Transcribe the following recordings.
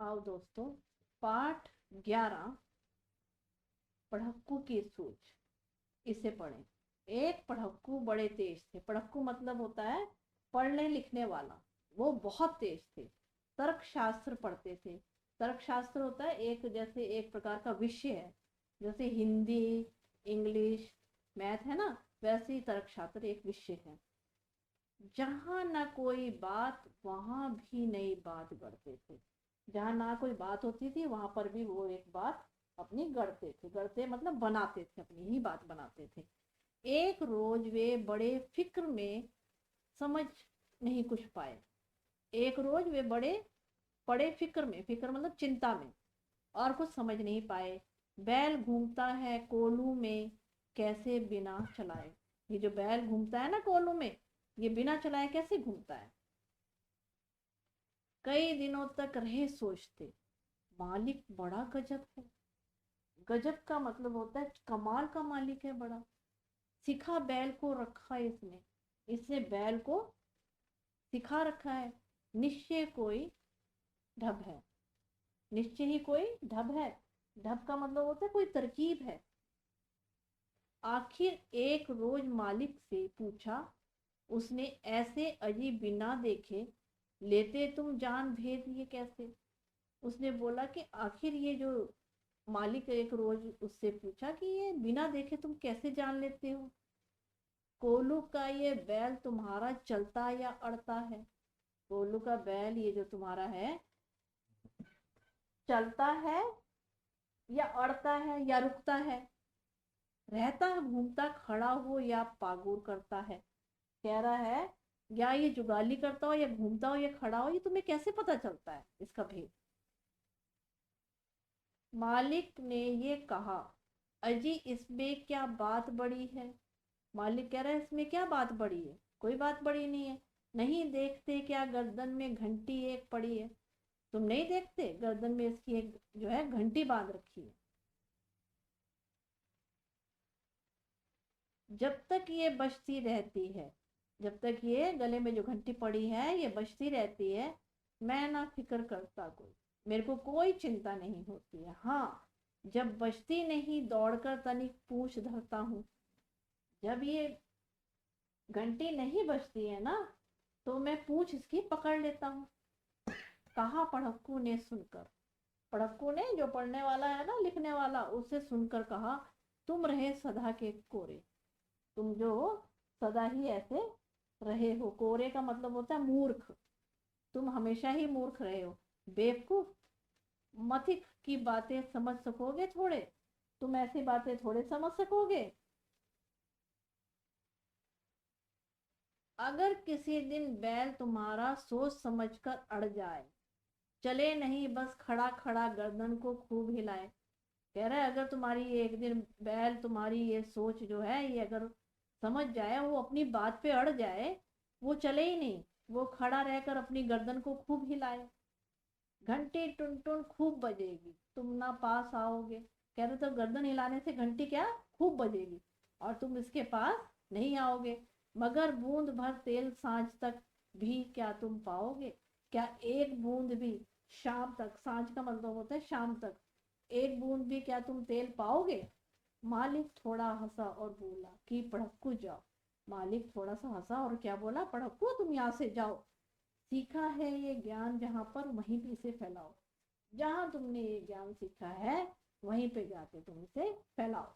आओ दोस्तों, पाठ 11 पढ़क्कू की सूझ, इसे पढ़ें। एक पढ़क्कू बड़े तेज थे। पढ़क्कू मतलब होता है पढ़ने लिखने वाला। वो बहुत तेज थे, तर्क शास्त्र पढ़ते थे। तर्क शास्त्र होता है एक, जैसे एक प्रकार का विषय है, जैसे हिंदी, इंग्लिश, मैथ है ना, वैसे ही तर्क शास्त्र एक विषय है। जहाँ ना कोई बात वहां भी नई बात गढ़ते थे। जहाँ ना कोई बात होती थी वहां पर भी वो एक बात अपनी गढ़ते थे। गढ़ते मतलब बनाते थे, अपनी ही बात बनाते थे। एक रोज वे बड़े फिक्र में समझ नहीं कुछ पाए। एक रोज वे बड़े फिक्र में, फिक्र मतलब चिंता में, और कुछ समझ नहीं पाए। बैल घूमता है कोलू में, कैसे बिना चलाए। ये जो बैल घूमता है ना कोलू में, ये बिना चलाए कैसे घूमता है। कई दिनों तक रहे सोचते, मालिक बड़ा गजब है। गजब का मतलब होता है कमाल का मालिक है बड़ा। सिखा बैल को रखा इसने, इसने बैल को सिखा रखा है। निश्चय कोई ढब है, निश्चय ही कोई ढब है। ढब का मतलब होता है कोई तरकीब है। आखिर एक रोज मालिक से पूछा उसने, ऐसे अजीब बिना देखे लेते तुम जान भेद ये कैसे। उसने बोला कि आखिर ये जो मालिक एक रोज उससे पूछा कि ये बिना देखे तुम कैसे जान लेते हो। कोलू का ये बैल तुम्हारा चलता या अड़ता है। कोलू का बैल ये जो तुम्हारा है, चलता है या अड़ता है या रुकता है। रहता है घूमता खड़ा हो या पागुर करता है। कह रहा है या ये जुगाली करता हो या घूमता हो या खड़ा हो, ये तुम्हें कैसे पता चलता है इसका भेद। मालिक ने ये कहा, अजी इसमें क्या बात बड़ी है। मालिक कह रहा है इसमें क्या बात बड़ी है, कोई बात बड़ी नहीं है। नहीं देखते क्या गर्दन में घंटी एक पड़ी है। तुम नहीं देखते गर्दन में इसकी एक जो है घंटी बांध रखी है। जब तक ये बजती रहती है, जब तक ये गले में जो घंटी पड़ी है ये बजती रहती है, मैं ना फिक्र करता कोई, मेरे को कोई चिंता नहीं होती है। हाँ, जब बजती नहीं दौड़कर तनिक पूछ धरता हूँ। जब ये घंटी नहीं बजती है ना, तो मैं पूछ इसकी पकड़ लेता हूँ। कहा पढ़क्कू ने सुनकर। पढ़क्कू ने, जो पढ़ने वाला है ना, लिखने वाला, उससे सुनकर कहा, तुम रहे सदा के कोरे। तुम जो सदा ही ऐसे रहे हो। कोरे का मतलब होता है मूर्ख। तुम हमेशा ही मूर्ख रहे हो, बेवकूफ। मथिक की बातें समझ सकोगे थोड़े, तुम ऐसी बातें थोड़े समझ सकोगे। अगर किसी दिन बैल तुम्हारा सोच समझ कर अड़ जाए, चले नहीं बस खड़ा खड़ा गर्दन को खूब हिलाए। कह रहा है अगर तुम्हारी ये एक दिन बैल तुम्हारी ये सोच जो है ये अगर समझ जाए, वो अपनी बात पे अड़ जाए, वो चले ही नहीं, वो खड़ा रहकर अपनी गर्दन को खूब हिलाए। घंटी टुन टुन खूब बजेगी, तुम ना पास आओगे। कह रहे तो गर्दन हिलाने से घंटी क्या खूब बजेगी और तुम इसके पास नहीं आओगे। मगर बूंद भर तेल सांझ तक भी क्या तुम पाओगे। क्या एक बूंद भी शाम तक, सांझ का मतलब होता है शाम तक, एक बूंद भी क्या तुम तेल पाओगे। मालिक थोड़ा हंसा और बोला कि पढ़क्कू जाओ। मालिक थोड़ा सा हंसा और क्या बोला, पढ़क्कू तुम यहाँ से जाओ। सीखा है ये ज्ञान जहाँ पर वहीं पे इसे फैलाओ। जहाँ तुमने ये ज्ञान सीखा है वहीं पे जाके तुम इसे फैलाओ।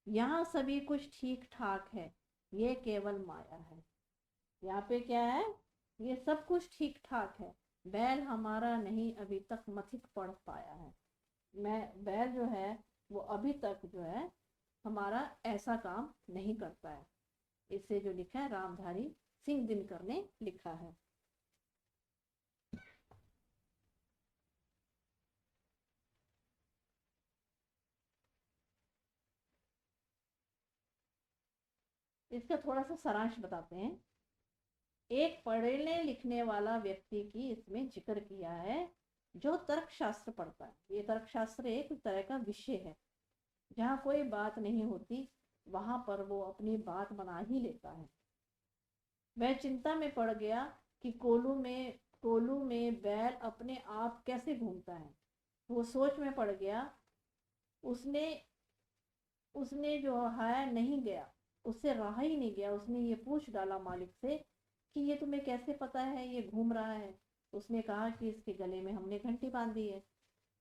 यहाँ सभी कुछ ठीक ठाक है, ये केवल माया है। यहाँ पे क्या है, ये सब कुछ ठीक ठाक है, बैल हमारा नहीं अभी तक मथिक पढ़ पाया है। मैं बैल जो है वो अभी तक जो है हमारा ऐसा काम नहीं करता है। इसे जो लिखा है रामधारी सिंह दिनकर ने लिखा है। इसका थोड़ा सा सारांश बताते हैं। एक पढ़ने लिखने वाला व्यक्ति की इसमें जिक्र किया है जो तर्कशास्त्र पढ़ता है। ये तर्कशास्त्र एक तरह का विषय है, जहाँ कोई बात नहीं होती वहां पर वो अपनी बात बना ही लेता है। वह चिंता में पड़ गया कि कोलू में कोल्हू में बैल अपने आप कैसे घूमता है। वो सोच में पड़ गया। उसने उसने जो है नहीं गया, उससे रहा ही नहीं गया। उसने ये पूछ डाला मालिक से कि ये तुम्हें कैसे पता है ये घूम रहा है। उसने कहा कि इसके गले में हमने घंटी बांधी है,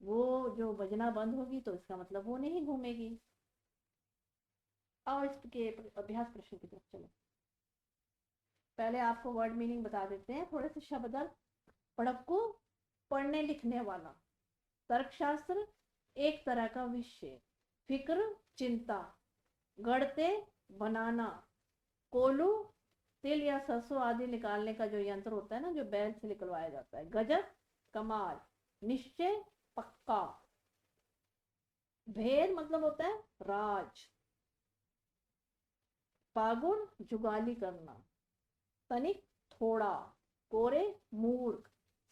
वो जो बजना बंद होगी तो इसका मतलब वो नहीं घूमेगी। और इसके अभ्यास प्रश्न की तरफ चलो। पहले आपको वर्ड मीनिंग बता देते हैं, थोड़े से शब्द अर्थ। पढ़क्कू, पढ़ने लिखने वाला। तर्कशास्त्र, एक तरह का विषय। फिक्र, चिंता। गढ़ते, बनाना। कोलू, तिल या सरसों आदि निकालने का जो यंत्र होता है ना, जो बैल से निकलवाया जाता है। गजब, कमाल। निश्चय, पक्का। भेद मतलब होता है राज। पागुर, जुगाली करना। तनिक, थोड़ा। कोरे, मूर्ख।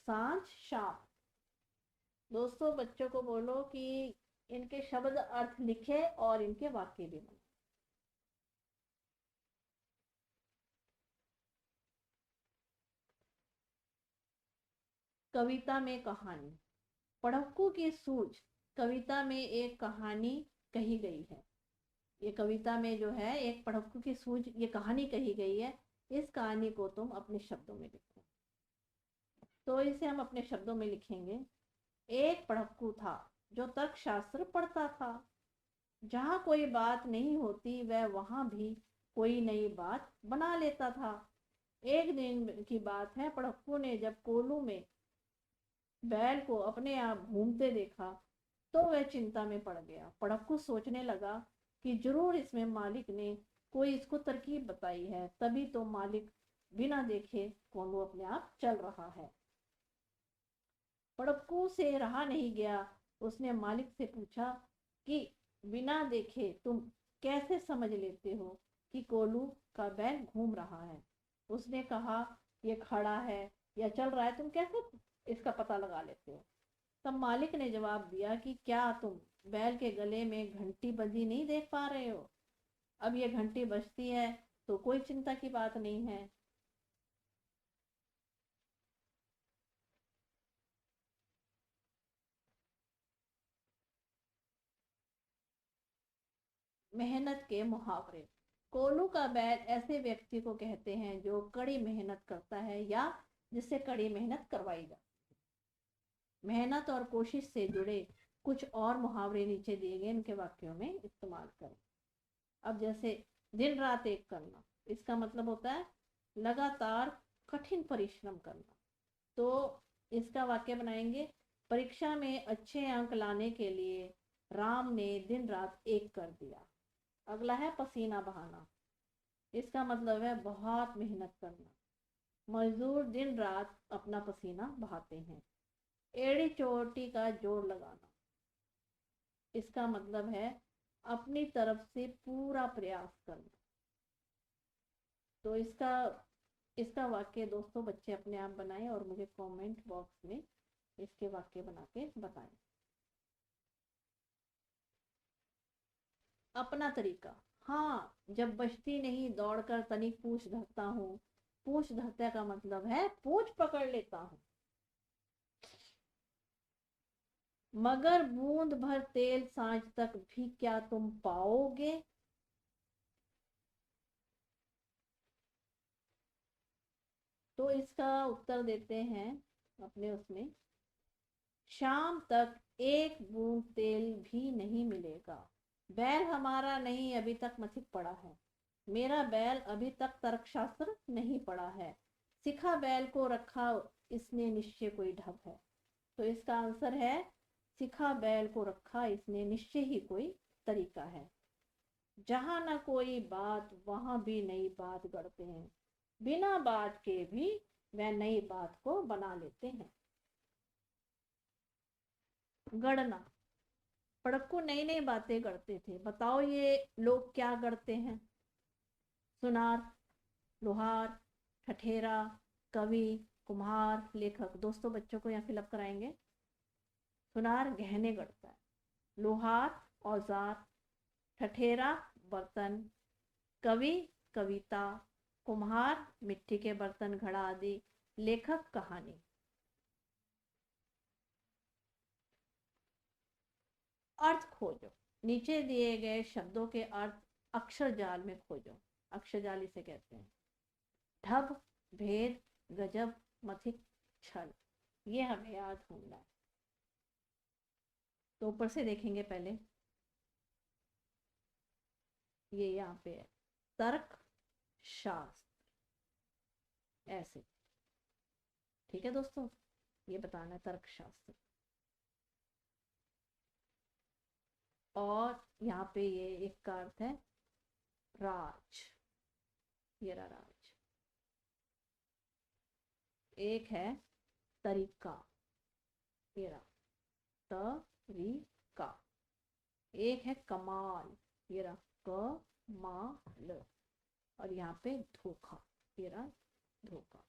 सांझ, शाम। दोस्तों बच्चों को बोलो कि इनके शब्द अर्थ लिखे और इनके वाक्य भी बनाए। कविता में कहानी। पढ़क्कू की सूझ। कविता में एक कहानी कही गई है। ये कविता में जो है एक पढ़क्कू की सूझ, ये कहानी कही गई है। इस कहानी को तुम अपने शब्दों में लिखो। तो इसे हम अपने शब्दों में लिखेंगे। एक पढ़क्कू था जो तर्कशास्त्र पढ़ता था। जहाँ कोई बात नहीं होती वह वहां भी कोई नई बात बना लेता था। एक दिन की बात है, पढ़क्कू ने जब कोल्हू में बैल को अपने आप घूमते देखा तो वह चिंता में पड़ गया। पढ़क्कू सोचने लगा कि जरूर इसमें मालिक ने कोई इसको तरकीब बताई है, तभी तो मालिक बिना देखे कोल्हू अपने आप चल रहा है। पढ़क्कू से रहा नहीं गया। उसने मालिक से पूछा कि बिना देखे तुम कैसे समझ लेते हो कि कोल्हू का बैल घूम रहा है। उसने कहा, ये खड़ा है या चल रहा है, तुम कैसे इसका पता लगा लेते हो। तब मालिक ने जवाब दिया कि क्या तुम बैल के गले में घंटी बंधी नहीं देख पा रहे हो। अब ये घंटी बजती है तो कोई चिंता की बात नहीं है। मेहनत के मुहावरे। कोल्हू का बैल ऐसे व्यक्ति को कहते हैं जो कड़ी मेहनत करता है या जिससे कड़ी मेहनत करवाई जाती है। मेहनत और कोशिश से जुड़े कुछ और मुहावरे नीचे दिए गए इनके वाक्यों में इस्तेमाल करें। अब जैसे दिन रात एक करना, इसका मतलब होता है लगातार कठिन परिश्रम करना। तो इसका वाक्य बनाएंगे, परीक्षा में अच्छे अंक लाने के लिए राम ने दिन रात एक कर दिया। अगला है पसीना बहाना। इसका मतलब है बहुत मेहनत करना। मजदूर दिन रात अपना पसीना बहाते हैं। एड़ी चोटी का जोड़ लगाना। इसका मतलब है अपनी तरफ से पूरा प्रयास करना। तो इसका इसका वाक्य दोस्तों बच्चे अपने आप बनाएं और मुझे कमेंट बॉक्स में इसके वाक्य बना के बताएं। अपना तरीका। हाँ, जब बचती नहीं दौड़कर तनिक पूछ धरता हूँ। पूछ धरता का मतलब है पूछ पकड़ लेता हूँ। मगर बूंद भर तेल सांझ तक भी क्या तुम पाओगे। तो इसका उत्तर देते हैं अपने उसमें, शाम तक एक बूंद तेल भी नहीं मिलेगा। बैल हमारा नहीं अभी तक मथिक पड़ा है। मेरा बैल अभी तक तर्कशास्त्र नहीं पढ़ा है। सिखा बैल को रखा इसने निश्चय कोई ढब है। तो इसका आंसर है सिखा बैल को रखा इसने निश्चय ही कोई तरीका है। जहां ना कोई बात वहां भी नई बात गढ़ते हैं। बिना बात के भी वह नई बात को बना लेते हैं। गढ़ना। पढ़क्कू नई नई बातें गढ़ते थे। बताओ ये लोग क्या गढ़ते हैं। सुनार, लोहार, ठठेरा, कवि, कुम्हार, लेखक। दोस्तों बच्चों को यहाँ फिलअप कराएंगे। सुनार गहने गढ़ता है। लोहार औजार। ठठेरा बर्तन। कवि कविता। कुम्हार मिट्टी के बर्तन घड़ा आदि। लेखक कहानी। अर्थ खोजो, नीचे दिए गए शब्दों के अर्थ अक्षर जाल में खोजो। अक्षर जाल इसे कहते हैं। ढब, भेद, गजब, मथिक, छल, ये हमें याद होना है। तो ऊपर से देखेंगे पहले, ये यहाँ पे है तर्क शास्त्र, ऐसे। ठीक है दोस्तों, ये बताना है तर्क शास्त्र। और यहाँ पे ये एक का अर्थ है राज, ये रहा राज। एक है तरीका, ये रहा तरीका। एक है कमाल, ये रहा कमाल। और यहाँ पे धोखा, ये रहा धोखा।